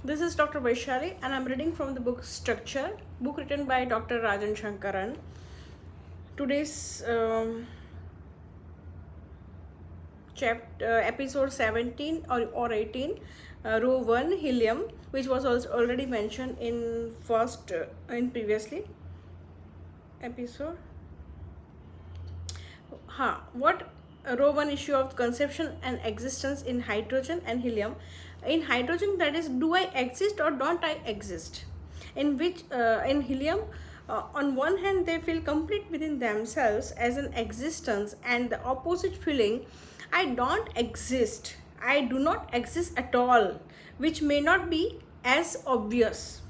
This is Dr. Vaishali and I'm reading from the book Structure, book written by Dr. Rajan Sankaran. Today's episode 17 or 18, row 1, helium, which was also already mentioned in previously episode. What row 1 issue of conception and existence in hydrogen and helium. In hydrogen, that is, do I exist or don't I exist? In helium, on one hand they feel complete within themselves as an existence, and the opposite feeling, I don't exist, I do not exist at all, which may not be as obvious,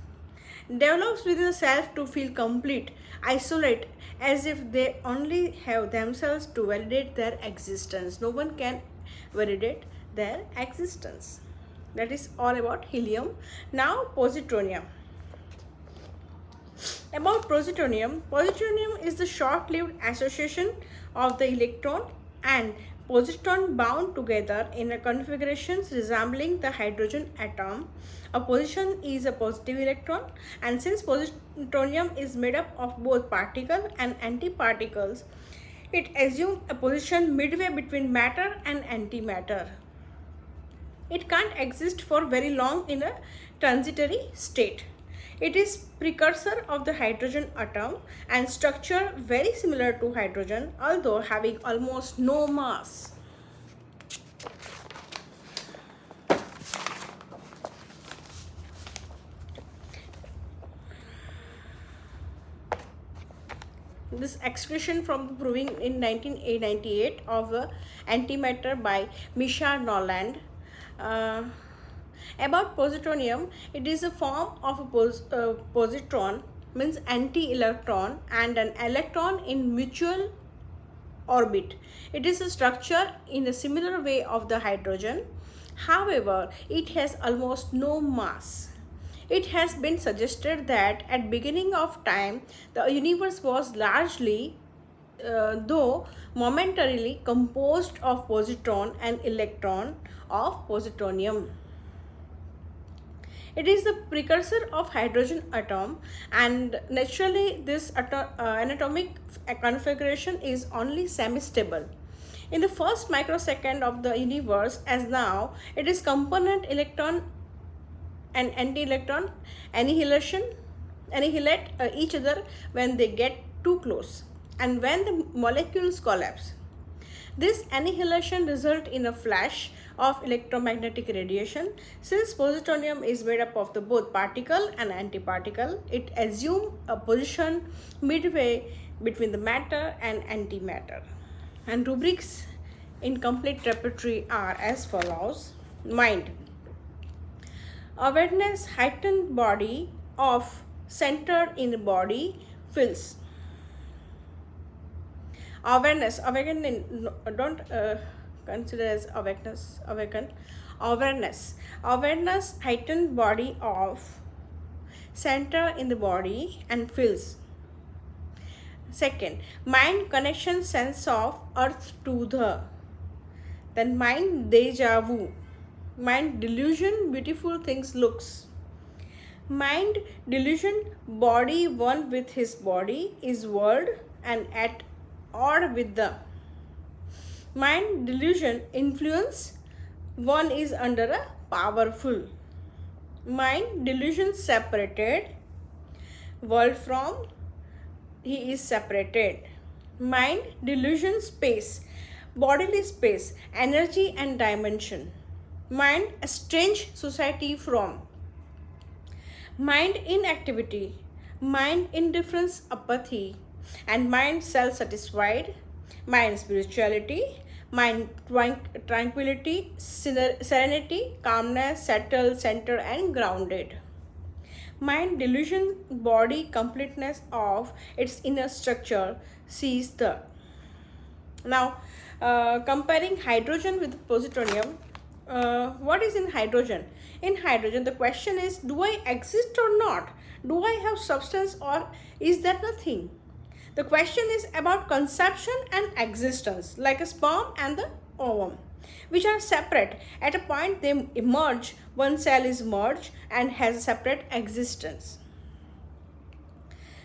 develops within the self to feel complete, isolate, as if they only have themselves to validate their existence. No one can validate their existence. That is all about helium. Now positronium. About positronium is the short-lived association of the electron and positron bound together in a configuration resembling the hydrogen atom. A position is a positive electron, and since positronium is made up of both particle and antiparticles, it assumes a position midway between matter and antimatter. It can't exist for very long in a transitory state. It is precursor of the hydrogen atom and structure very similar to hydrogen, although having almost no mass. This expression from the proving in 1998 of antimatter by Misha Noland. About positronium, it is a form of a positron, means anti-electron, and an electron in mutual orbit. It is a structure in a similar way of the hydrogen. However, it has almost no mass. It has been suggested that at beginning of time, the universe was largely, though momentarily, composed of positron and electron of positronium. It is the precursor of hydrogen atom, and naturally this anatomic configuration is only semi-stable. In the first microsecond of the universe, as now, it is component electron and anti-electron annihilate each other when they get too close and when the molecules collapse. This annihilation results in a flash of electromagnetic radiation. Since positronium is made up of the both particle and antiparticle, it assumes a position midway between the matter and antimatter. And rubrics in complete repertoire are as follows. Mind. Awareness, heightened body of centered in the body, feels. Awareness, don't consider as awaken. Awareness, heightened body of center in the body and feels. Second, mind, connection, sense of earth to the. Then mind, deja vu. Mind, delusion, beautiful things looks. Mind, delusion, body one with his body is world and at odd with the. Mind, delusion, influence, one is under a powerful. Mind, delusion, separated, world from, he is separated. Mind, delusion, space, bodily space, energy and dimension. Mind, a strange society from. Mind, inactivity. Mind, indifference, apathy. And mind, self-satisfied. Mind, spirituality. Mind, tranquility, serenity, calmness, settled, centered and grounded. Mind, delusion, body, completeness of its inner structure, sees the. Now, comparing hydrogen with positronium, what is in hydrogen? In hydrogen, the question is, do I exist or not? Do I have substance or is there nothing? The question is about conception and existence, like a sperm and the ovum. which are separate. At a point they emerge, one cell is merged and has a separate existence.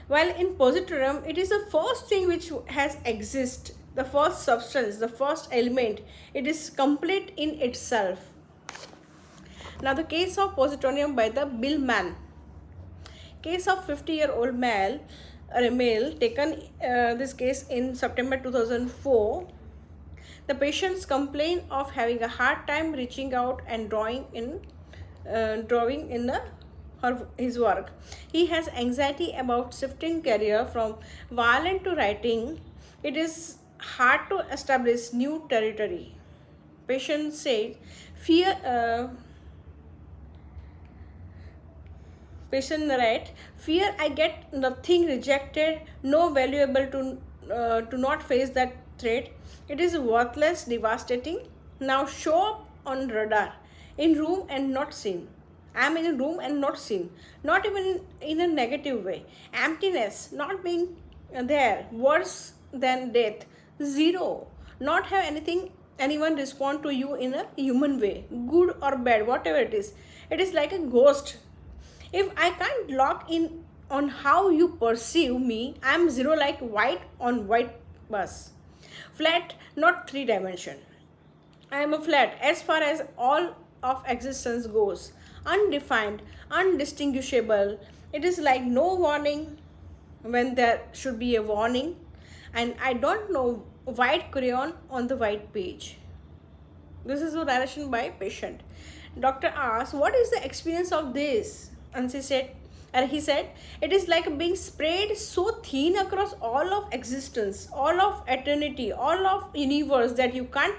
While in positronium, it is the first thing which has exist, the first substance, the first element. It is complete in itself. Now the case of positronium by the Billman. Case of 50-year-old male, or a male, taken this case in September 2004. The patients complain of having a hard time reaching out and drawing in his work. He has anxiety about shifting career from violin to writing. It is hard to establish new territory. Patient said, patient narrate, fear I get nothing, rejected, no valuable to not face that threat. It is worthless, devastating. Now show up on radar, in room and not seen. I am in a room and not seen, not even in a negative way. Emptiness, not being there, worse than death. Zero, not have anyone respond to you in a human way, good or bad, whatever it is. It is like a ghost. If I can't lock in on how you perceive me, I am zero, like white on white bus. Flat, not three dimension. I am a flat as far as all of existence goes. Undefined, undistinguishable. It is like no warning when there should be a warning. And I don't know white crayon on the white page. This is a narration by patient. Doctor asked, what is the experience of this? And he said, it is like being sprayed so thin across all of existence, all of eternity, all of universe that you can't,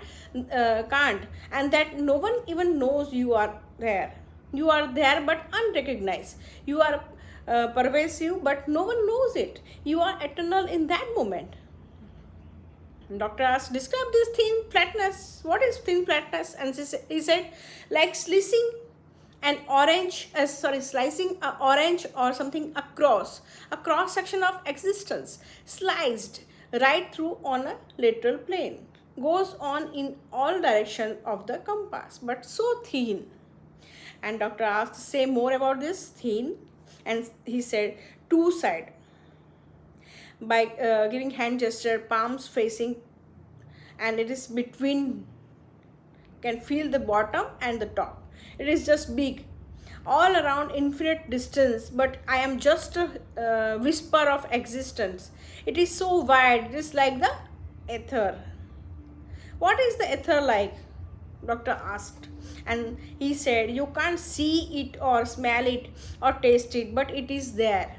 and that no one even knows you are there. You are there but unrecognized. You are pervasive but no one knows it. You are eternal in that moment. Doctor asked, describe this thin flatness. What is thin flatness? And he said, like slicing slicing an orange or something across a cross section of existence, sliced right through on a lateral plane, goes on in all direction of the compass, but so thin. And doctor asked, say more about this thin. And he said, two side, by giving hand gesture, palms facing, and it is between, can feel the bottom and the top. It is just big, all around infinite distance, but I am just a whisper of existence. It is so wide, it is like the ether. What is the ether like? Doctor asked. And he said, you can't see it or smell it or taste it, but it is there.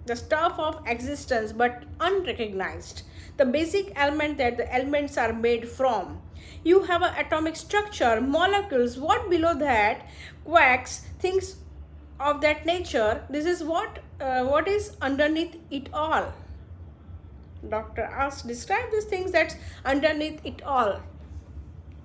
The stuff of existence, but unrecognized. The basic element that the elements are made from. You have an atomic structure, molecules, what below that, quarks, things of that nature. This is what is underneath it all. Doctor asked, describe these things that's underneath it all.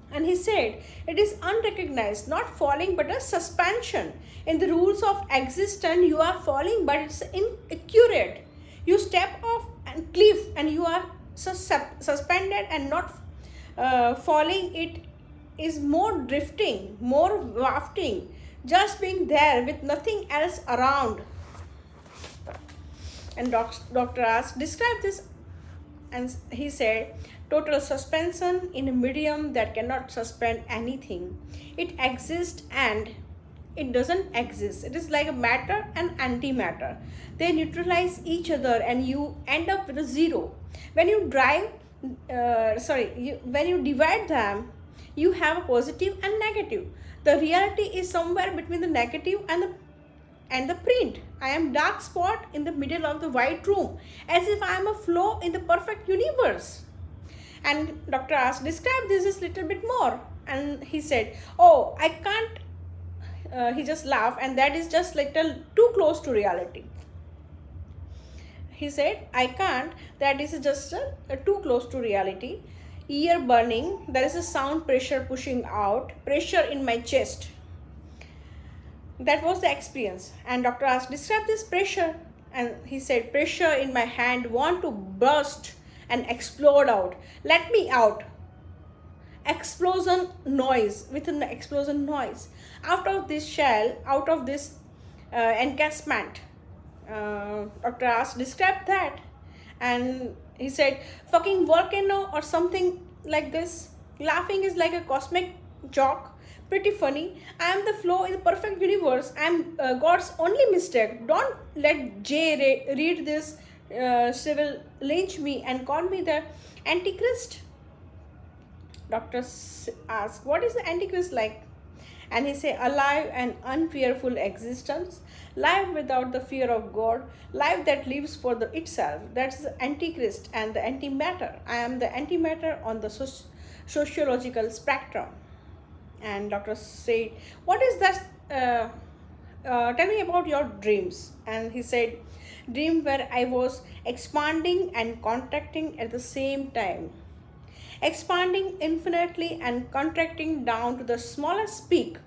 And he said, it is unrecognized, not falling, but a suspension. In the rules of existence, you are falling, but it's inaccurate. You step off a cliff and you are suspended and not falling. It is more drifting, more wafting, just being there with nothing else around. And doctor asked, describe this. And he said, total suspension in a medium that cannot suspend anything. It exists and it doesn't exist. It is like a matter and antimatter. They neutralize each other and you end up with a zero. When you when you divide them, you have a positive and negative. The reality is somewhere between the negative and the print. I am dark spot in the middle of the white room, as if I am a flaw in the perfect universe. And doctor asked, describe this a little bit more. And he said, oh, I can't. He just laughed, and that is just little too close to reality. He said, I can't, that is just too close to reality. Ear burning, there is a sound pressure pushing out, pressure in my chest. That was the experience. And doctor asked, describe this pressure. And he said, pressure in my hand, want to burst and explode out. Let me out. explosion noise, within the explosion noise, out of this shell, out of this encasement. Dr. asked, describe that. And he said, fucking volcano or something like this. Laughing is like a cosmic joke. Pretty funny. I am the flow in the perfect universe. I am God's only mistake. Don't let Jay read this. She will lynch me and call me the Antichrist. Doctor asked, what is the Antichrist like? And he said, alive and unfearful existence, life without the fear of God, life that lives for itself. That's the Antichrist and the antimatter. I am the antimatter on the sociological spectrum. And doctor said, what is that? Tell me about your dreams. And he said, dream where I was expanding and contracting at the same time. Expanding infinitely and contracting down to the smallest peak,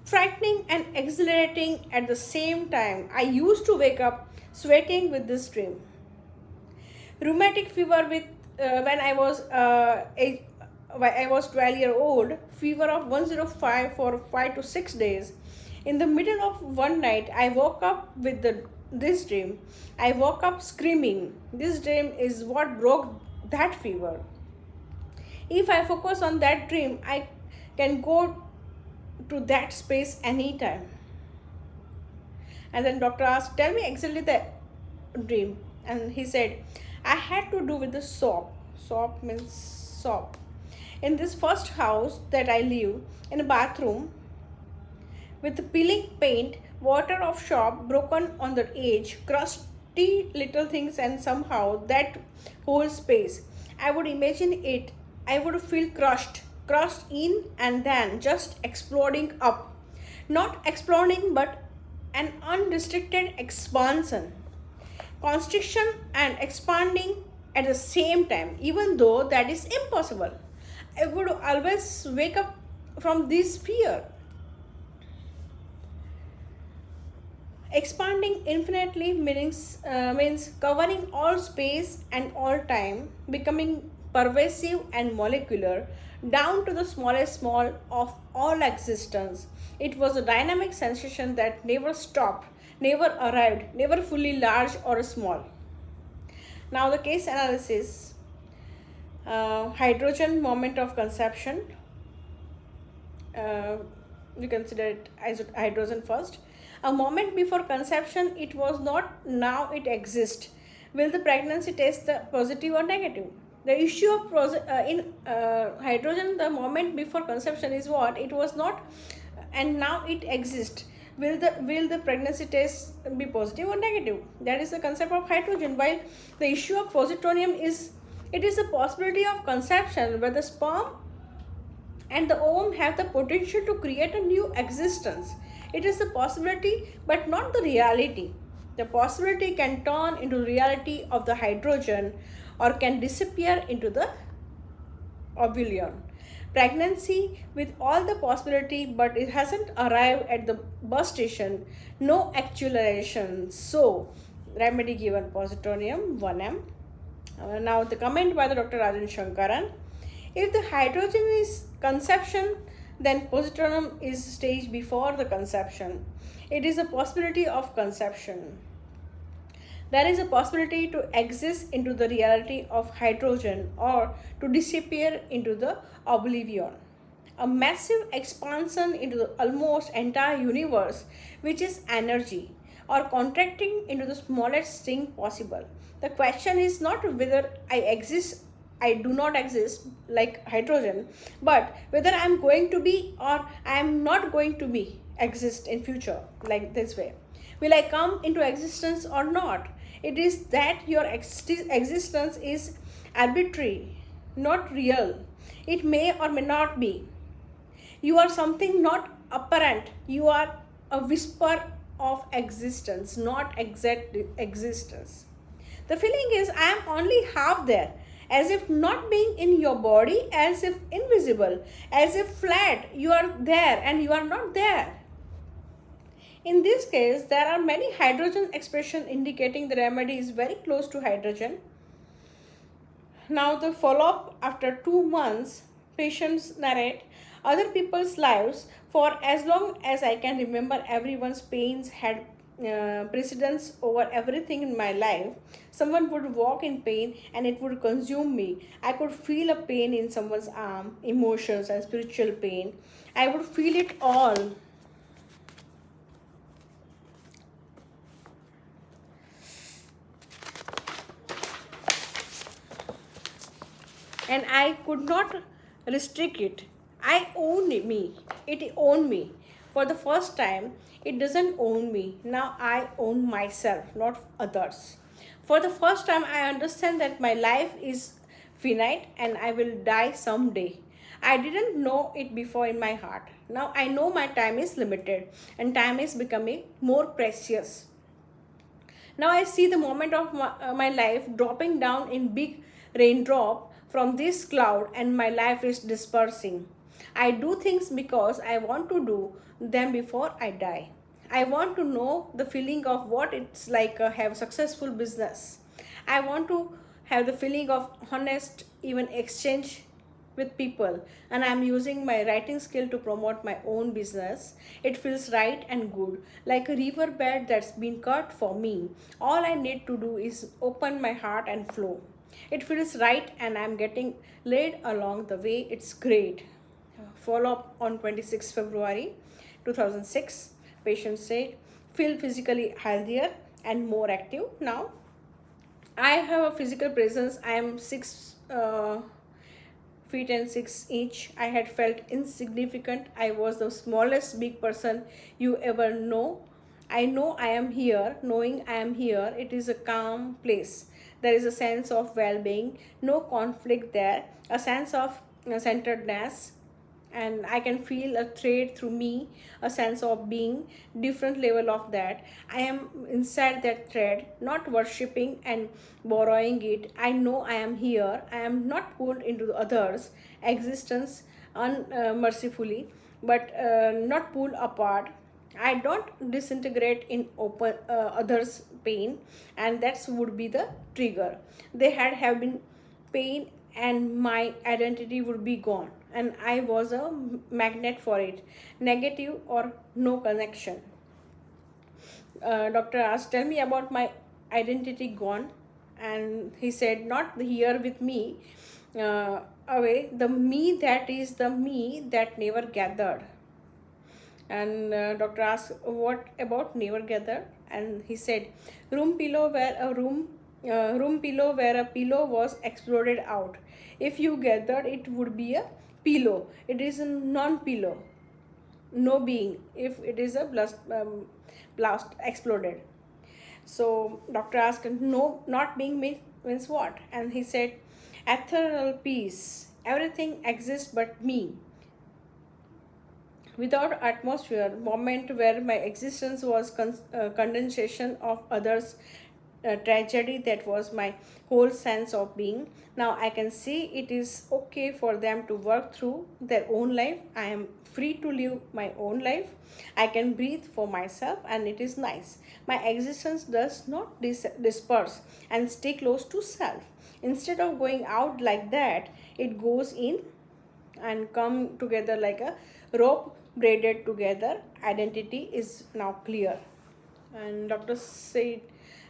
frightening and exhilarating at the same time. I used to wake up sweating with this dream. Rheumatic fever with when I was 12-year old, fever of 105 for 5 to 6 days. In the middle of one night, I woke up with this dream. I woke up screaming. This dream is what broke that fever. If I focus on that dream, I can go to that space anytime. And then doctor asked, tell me exactly the dream. And he said, I had to do with the soap. Soap means soap. In this first house that I live, in a bathroom, with peeling paint, water of soap broken on the edge, crusty little things, and somehow that whole space. I would imagine it. I would feel crushed in and then just exploding up. Not exploding, but an unrestricted expansion. Constriction and expanding at the same time, even though that is impossible. I would always wake up from this fear. Expanding infinitely means covering all space and all time, becoming pervasive and molecular, down to the smallest small of all existence. It was a dynamic sensation that never stopped, never arrived, never fully large or small. Now the case analysis. Hydrogen moment of conception. We consider it as hydrogen first. A moment before conception, it was not, now it exists. Will the pregnancy test the positive or negative? The issue of in hydrogen, the moment before conception is what? It was not, and now it exists. Will the pregnancy test be positive or negative? That is the concept of hydrogen. While the issue of positronium is, it is the possibility of conception where the sperm and the ovum have the potential to create a new existence. It is the possibility, but not the reality. The possibility can turn into reality of the hydrogen or can disappear into the ovulation. Pregnancy with all the possibility, but it hasn't arrived at the birth station. No actualization. So, remedy given positronium 1m. Now the comment by the Dr. Rajan Sankaran. If the hydrogen is conception, then positronium is stage before the conception. It is a possibility of conception. There is a possibility to exist into the reality of hydrogen or to disappear into the oblivion. A massive expansion into the almost entire universe, which is energy, or contracting into the smallest thing possible. The question is not whether I do not exist like hydrogen, but whether I am going to be or I am not going to be exist in future like this way. Will I come into existence or not? It is that your existence is arbitrary, not real. It may or may not be. You are something not apparent. You are a whisper of existence, not exact existence. The feeling is I am only half there, as if not being in your body, as if invisible, as if flat. You are there and you are not there. In this case, there are many hydrogen expressions indicating the remedy is very close to hydrogen. Now the follow-up after 2 months, Patients narrate other people's lives. For as long as I can remember, everyone's pains had precedence over everything in my life. Someone would walk in pain and it would consume me. I could feel a pain in someone's arm, emotions, and spiritual pain. I would feel it all. And I could not restrict it. I owned me. It owned me. For the first time, it doesn't own me. Now I own myself, not others. For the first time, I understand that my life is finite and I will die someday. I didn't know it before in my heart. Now I know my time is limited and time is becoming more precious. Now I see the moment of my life dropping down in big raindrop from this cloud and my life is dispersing. I do things because I want to do them before I die. I want to know the feeling of what it's like to have successful business. I want to have the feeling of honest even exchange with people, and I'm using my writing skill to promote my own business. It feels right and good, like a riverbed that's been cut for me. All I need to do is open my heart and flow. It feels right and I'm getting laid along the way. It's great. Follow up on 26 February 2006. Patient said, feel physically healthier and more active now. I have a physical presence. I am 6 feet and 6 inch. I had felt insignificant. I was the smallest big person you ever know. I know I am here. Knowing I am here, it is a calm place. There is a sense of well-being, no conflict there, a sense of centeredness, and I can feel a thread through me, a sense of being, different level of that. I am inside that thread, not worshipping and borrowing it. I know I am here. I am not pulled into others' existence unmercifully, but not pulled apart. I don't disintegrate in open others' pain, and that would be the trigger. They had have been pain, and my identity would be gone, and I was a magnet for it, negative or no connection. Doctor asked, tell me about my identity gone. And he said, not here with me, away, the me that is the me that never gathered. And doctor asked, what about never gathered? And he said, room pillow where a room pillow where a pillow was exploded out. If you gathered, it would be a pillow. It is a non-pillow, no being. If it is a blast exploded. So doctor asked, no, not being means what? And he said, ethereal peace. Everything exists but me. Without atmosphere, moment where my existence was condensation of others' tragedy, that was my whole sense of being. Now I can see it is okay for them to work through their own life. I am free to live my own life. I can breathe for myself, and it is nice. My existence does not disperse and stay close to self. Instead of going out like that, it goes in and come together like a rope braided together. Identity is now clear. And doctor said,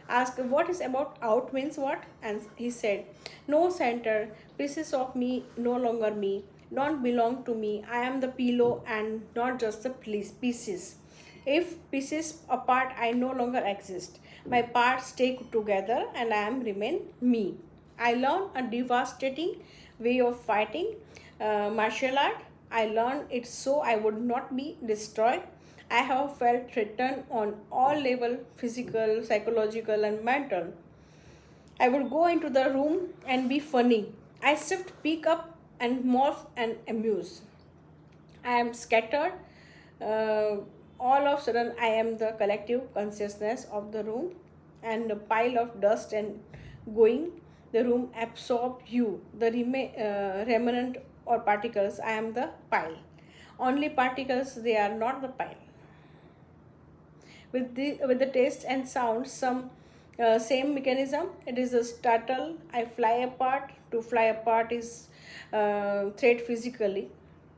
asked, what is about out means what? And he said, no center, pieces of me no longer me, don't belong to me. I am the pillow and not just the pieces. If pieces apart, I no longer exist. My parts stay together and I am remain me. I learned a devastating way of fighting martial art. I learned it so I would not be destroyed. I have felt threatened on all level, physical, psychological, and mental. I would go into the room and be funny. I shift, pick up, and morph and amuse. I am scattered. Uh, all of a sudden, I am the collective consciousness of the room, and a pile of dust and going. The room absorbed you, the remnant or particles. I am the pile. Only particles, they are not the pile. With the taste and sound, some same mechanism. It is a startle. I fly apart. To fly apart is threat physically.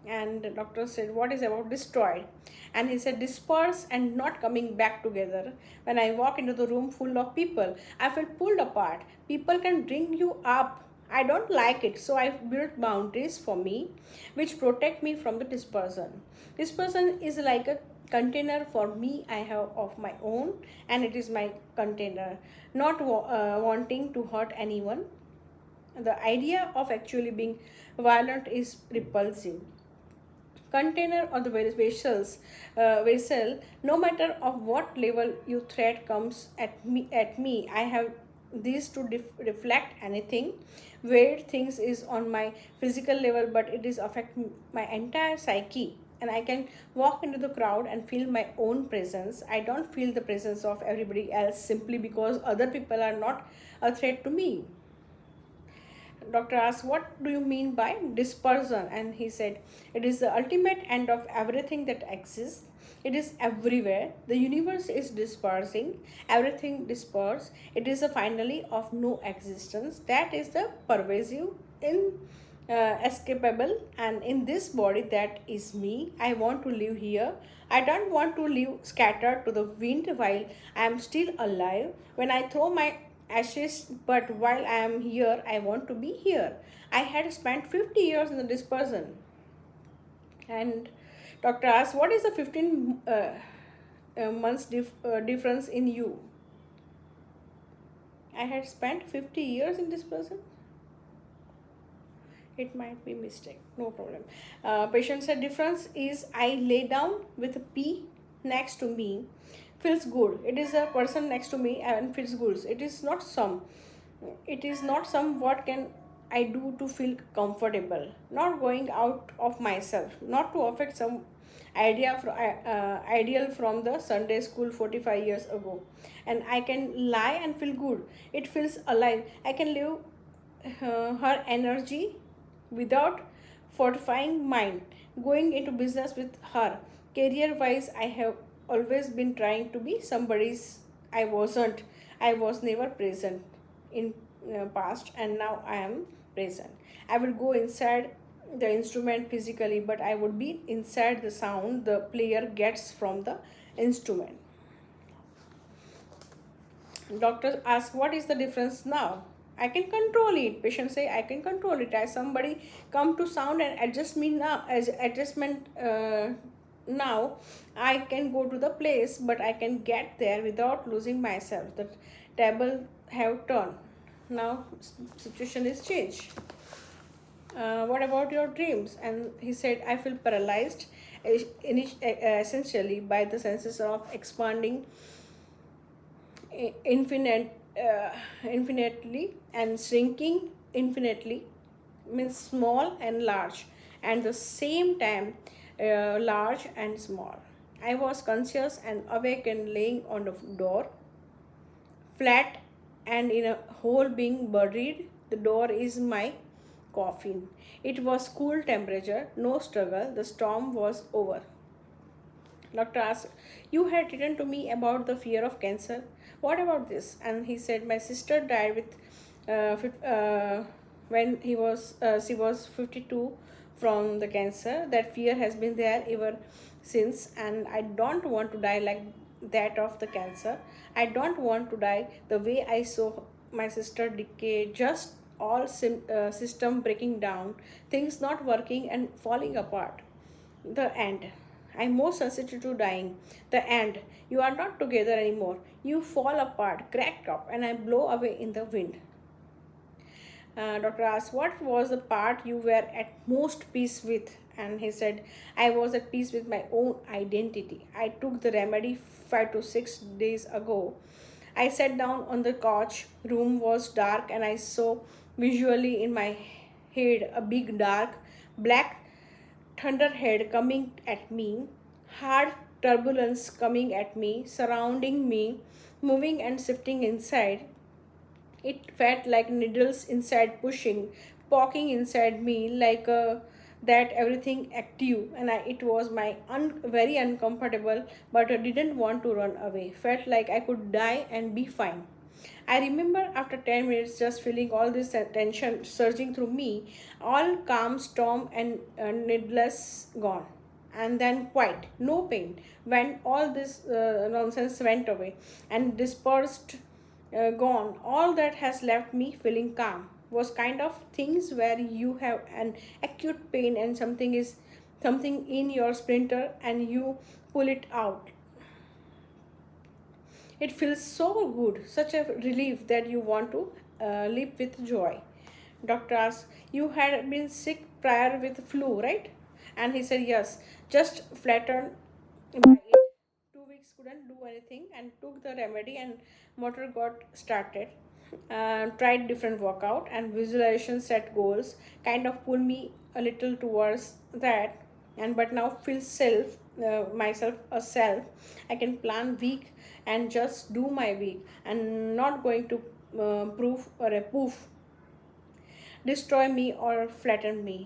And the doctor said, what is about destroyed? And he said, disperse and not coming back together. When I walk into the room full of people, I feel pulled apart. People can bring you up. I don't like it, so I've built boundaries for me which protect me from the dispersion. Dispersion is like a container for me I have of my own, and it is my container, not wanting to hurt anyone. The idea of actually being violent is repulsive. Container or the vessel, no matter of what level you threat comes at me, I have these to reflect anything where things is on my physical level, but it is affect my entire psyche. And I can walk into the crowd and feel my own presence. I don't feel the presence of everybody else simply because other people are not a threat to me. Doctor asked, what do you mean by dispersion? And he said, it is the ultimate end of everything that exists. It is everywhere. The universe is dispersing. Everything disperses. It is a finally of no existence. That is the pervasive, in escapable, and in this body that is me. I want to live here. I don't want to live scattered to the wind while I am still alive. When I throw my ashes, but while I am here, I want to be here. I had spent 50 years in the dispersion. And doctor asked, what is the 15 months difference in you? I had spent 50 years in dispersion. It might be mistake, no problem. Patient said, difference is I lay down with a P next to me, feels good. It is a person next to me and feels good. It is not some what can I do to feel comfortable, not going out of myself, not to affect some ideal from the Sunday school 45 years ago. And I can lie and feel good. It feels alive. I can live her energy without fortifying mine, going into business with her. Career wise, I have always been trying to be somebody's. I wasn't. I was never present in past, and now I am present. I will go inside the instrument physically, but I would be inside the sound the player gets from the instrument. Doctors ask, what is the difference now? I can control it. Patients say, I can control it. As somebody come to sound and adjust me now, as adjustment now, I can go to the place, but I can get there without losing myself. The table have turned. Now situation is changed. What about your dreams? And he said, I feel paralyzed essentially by the senses of expanding infinitely and shrinking infinitely, means small and large, and the same time large and small. I was conscious and awake and laying on the door, flat and in a hole being buried. The door is my coffin. It was cool temperature, no struggle. The storm was over. Doctor asked, you had written to me about the fear of cancer. What about this? And he said, my sister died with when she was 52 from the cancer. That fear has been there ever since, and I don't want to die like that of the cancer. I don't want to die the way I saw my sister decay, just all system breaking down, things not working and falling apart. The end. I'm most sensitive to dying. The end. You are not together anymore. You fall apart, crack up, and I blow away in the wind. Doctor asked, what was the part you were at most peace with? And he said, I was at peace with my own identity. I took the remedy 5 to 6 days ago. I sat down on the couch. Room was dark, and I saw visually in my head a big dark black thunderhead coming at me, hard turbulence coming at me, surrounding me, moving and shifting inside. It felt like needles inside pushing, poking inside me like that everything active, and it was my very uncomfortable, but I didn't want to run away. Felt like I could die and be fine. I remember after 10 minutes just feeling all this tension surging through me, all calm, storm, and needless gone. And then quiet, no pain, when all this nonsense went away and dispersed, gone. All that has left me feeling calm was kind of things where you have an acute pain and something in your splinter and you pull it out. It feels so good, such a relief that you want to live with joy. Doctor asked, "You had been sick prior with flu, right?" And he said, "Yes, just flattened by it. 2 weeks couldn't do anything and took the remedy and motor got started. Tried different workout and visualization, set goals, kind of pull me a little towards that, and but now feel myself a self. I can plan week and just do my week and not going to proof or a poof destroy me or flatten me."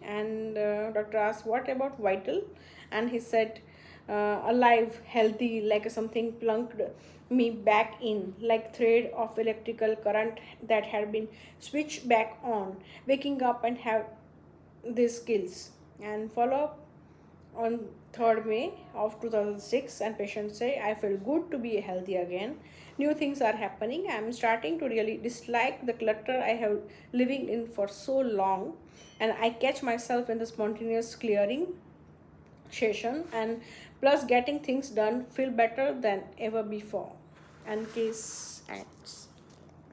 And doctor asked, "What about vital?" And he said, "Alive, healthy, like something plunked me back in, like thread of electrical current that had been switched back on, waking up and have these skills." And follow up on 3rd May of 2006, and patients say, "I feel good to be healthy again. New things are happening. I'm starting to really dislike the clutter I have living in for so long, and I catch myself in the spontaneous clearing session, and plus getting things done feel better than ever before." And case ends.